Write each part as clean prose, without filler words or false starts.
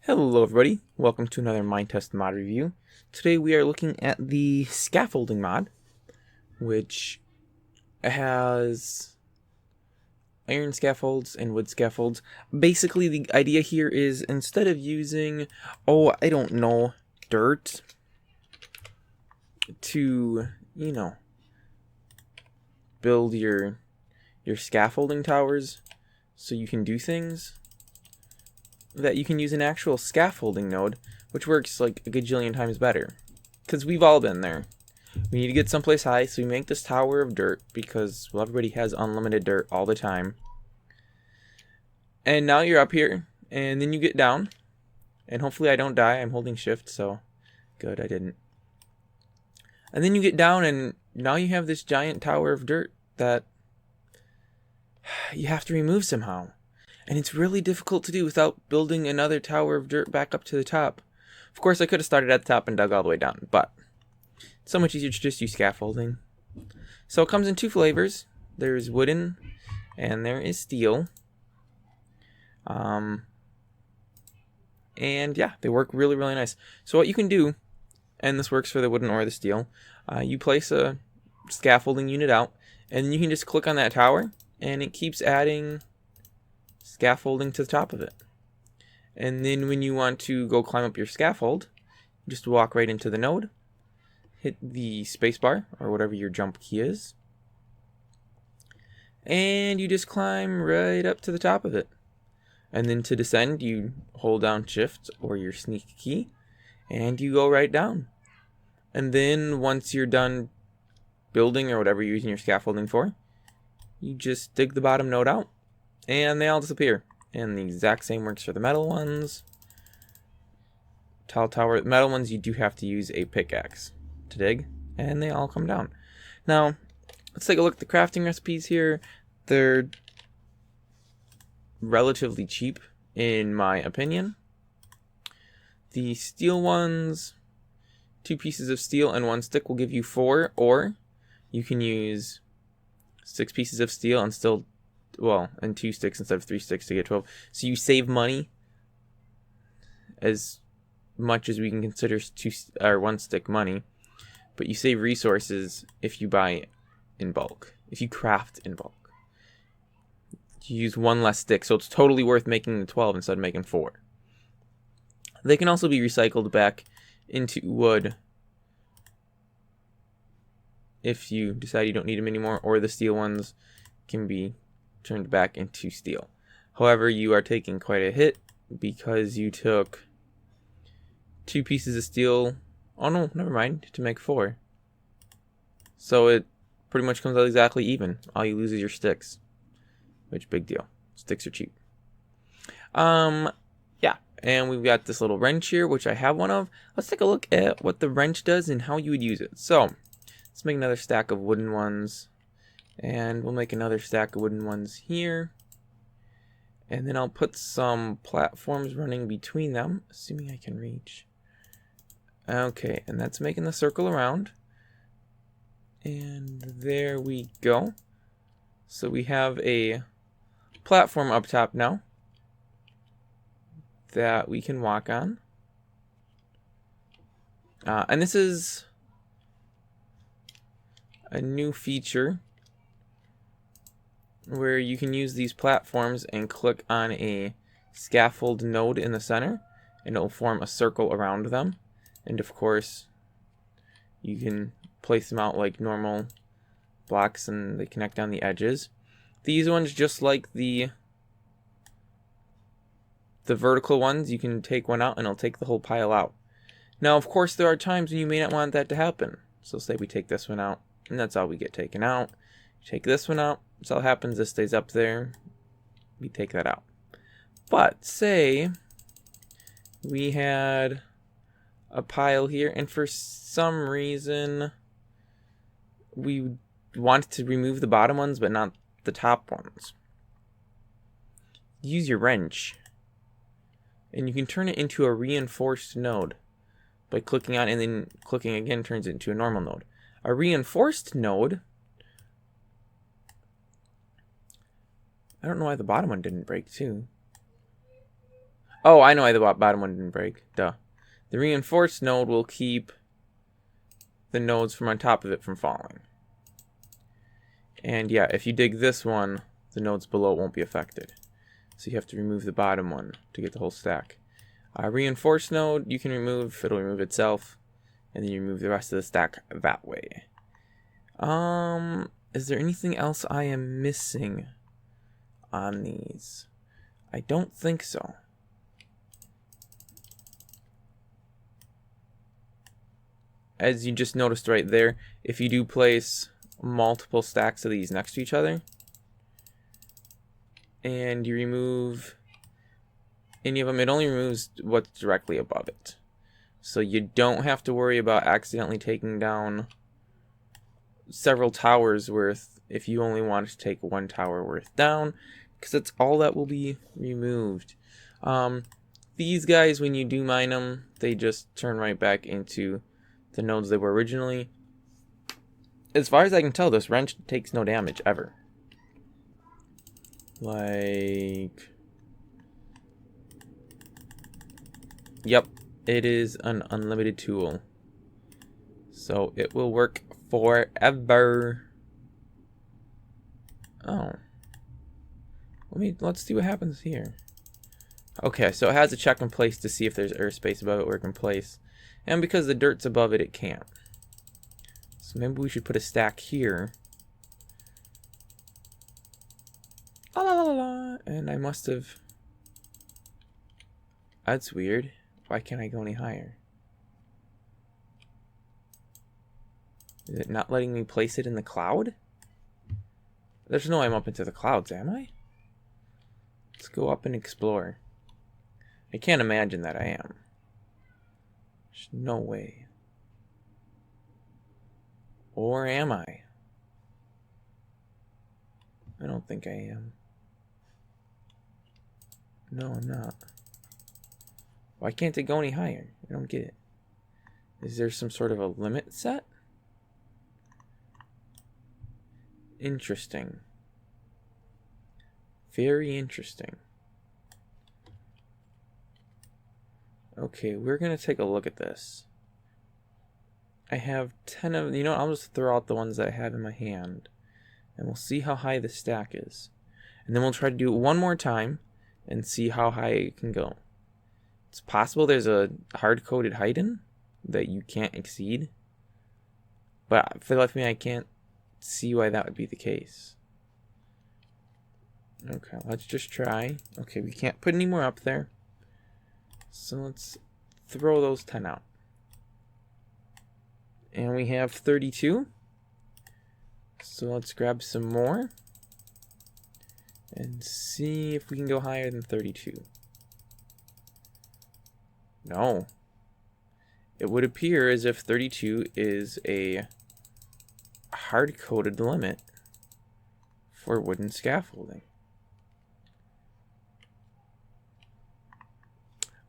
Hello everybody, welcome to another Minetest mod review. Today we are looking at the Scaffolding mod, which has iron scaffolds and wood scaffolds. Basically the idea here is instead of using, I don't know, dirt to, build your scaffolding towers so you can do things, that you can use an actual scaffolding node, which works like a gajillion times better. Because we've all been there. We need to get someplace high, so we make this tower of dirt because, well, everybody has unlimited dirt all the time. And now you're up here, and then you get down, and hopefully I don't die. I'm holding shift, so good, I didn't. And then you get down, and now you have this giant tower of dirt that you have to remove somehow. And it's really difficult to do without building another tower of dirt back up to the top. Of course, I could have started at the top and dug all the way down, but it's so much easier to just use scaffolding. So it comes in two flavors. There's wooden and there is steel. And yeah, they work really, really nice. So what you can do, and this works for the wooden or the steel, you place a scaffolding unit out, and you can just click on that tower, and it keeps adding scaffolding to the top of it. And then when you want to go climb up your scaffold, just walk right into the node, hit the spacebar or whatever your jump key is, and you just climb right up to the top of it. And then to descend, you hold down shift or your sneak key, and you go right down. And then once you're done building or whatever you're using your scaffolding for, you just dig the bottom node out, and they all disappear. And the exact same works for the metal ones. Tall tower, metal ones, you do have to use a pickaxe to dig, and they all come down. Now, let's take a look at the crafting recipes here. They're relatively cheap, in my opinion. The steel ones, 2 pieces of steel and 1 stick will give you 4, or you can use 6 pieces of steel and still, and 2 sticks instead of 3 sticks to get 12. So you save money as much as we can consider 1 stick money, but you save resources if you buy in bulk. If you craft in bulk, you use 1 less stick, so it's totally worth making the 12 instead of making 4. They can also be recycled back into wood if you decide you don't need them anymore, or the steel ones can be turned back into steel. However, you are taking quite a hit because you took 2 pieces of steel, oh no, never mind, to make 4. So it pretty much comes out exactly even. All you lose is your sticks, which, big deal. Sticks are cheap. Yeah, and we've got this little wrench here, which I have one of. Let's take a look at what the wrench does and how you would use it. So let's make another stack of wooden ones, and we'll make another stack of wooden ones here, and then I'll put some platforms running between them, assuming I can reach. Okay, and that's making the circle around, and there we go. So we have a platform up top now that we can walk on, and this is a new feature where you can use these platforms and click on a scaffold node in the center, and it'll form a circle around them. And of course, you can place them out like normal blocks, and they connect on the edges. These ones, just like the vertical ones, you can take one out and it'll take the whole pile out. Now, of course, there are times when you may not want that to happen. So say we take this one out, and that's all we get taken out. Take this one out, that's all happens, this stays up there, we take that out. But say we had a pile here, and for some reason we want to remove the bottom ones but not the top ones. Use your wrench, and you can turn it into a reinforced node by clicking on it, and then clicking again turns it into a normal node. A reinforced node, I don't know why the bottom one didn't break too. Oh, I know why the bottom one didn't break. Duh. The reinforced node will keep the nodes from on top of it from falling. And yeah, if you dig this one, the nodes below won't be affected. So you have to remove the bottom one to get the whole stack. Reinforced node, you can remove, it'll remove itself. And then you remove the rest of the stack that way. Is there anything else I am missing on these? I don't think so. As you just noticed right there, if you do place multiple stacks of these next to each other, and you remove any of them, it only removes what's directly above it. So you don't have to worry about accidentally taking down several towers worth if you only want to take one tower worth down, because that's all that will be removed. These guys, when you do mine them, they just turn right back into the nodes they were originally. As far as I can tell, this wrench takes no damage ever. Like, yep, it is an unlimited tool, so it will work forever. Oh, let's see what happens here. Okay, so it has a check in place to see if there's airspace above it where it can place, and because the dirt's above it, it can't. So maybe we should put a stack here. And I must have... That's weird. Why can't I go any higher? Is it not letting me place it in the cloud? There's no way I'm up into the clouds, am I? Let's go up and explore. I can't imagine that I am. There's no way. Or am I? I don't think I am. No, I'm not. Why can't it go any higher? I don't get it. Is there some sort of a limit set? Interesting. Very interesting. Okay, we're going to take a look at this. I have 10 of... You know what? I'll just throw out the ones that I have in my hand. And we'll see how high the stack is. And then we'll try to do it one more time and see how high it can go. It's possible there's a hard-coded height-in that you can't exceed. But for the life of me, I can't see why that would be the case. Okay, let's just try. Okay, we can't put any more up there. So let's throw those 10 out. And we have 32. So let's grab some more and see if we can go higher than 32. No. It would appear as if 32 is a hard-coded limit for wooden scaffolding.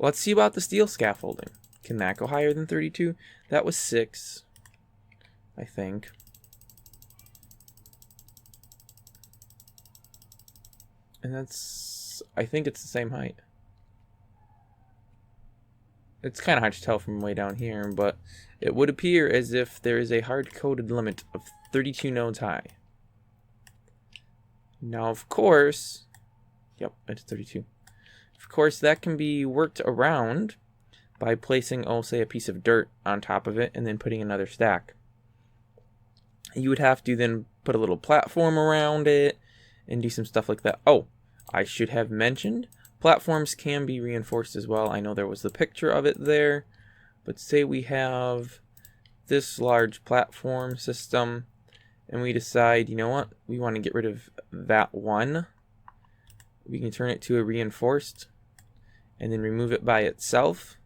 Let's see about the steel scaffolding. Can that go higher than 32? That was 6, I think. And that's... I think it's the same height. It's kind of hard to tell from way down here, but it would appear as if there is a hard-coded limit of 32 nodes high. Now, of course... Yep, it's 32. Of course, that can be worked around by placing, oh, say, a piece of dirt on top of it and then putting another stack. You would have to then put a little platform around it and do some stuff like that. Oh, I should have mentioned, platforms can be reinforced as well. I know there was the picture of it there, but say we have this large platform system and we decide, you know what, we want to get rid of that one. We can turn it to a reinforced and then remove it by itself.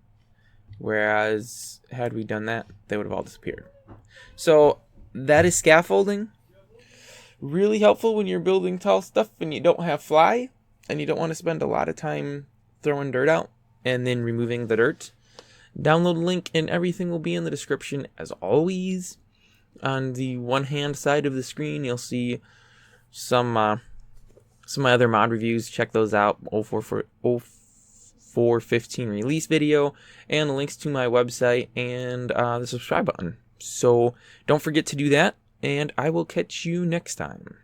Whereas, had we done that, they would have all disappeared. So, that is scaffolding. Really helpful when you're building tall stuff and you don't have fly. And you don't want to spend a lot of time throwing dirt out and then removing the dirt. Download link and everything will be in the description as always. On the one-hand side of the screen, you'll see some of my other mod reviews. Check those out. 4.15 release video, and links to my website and the subscribe button. So don't forget to do that, and I will catch you next time.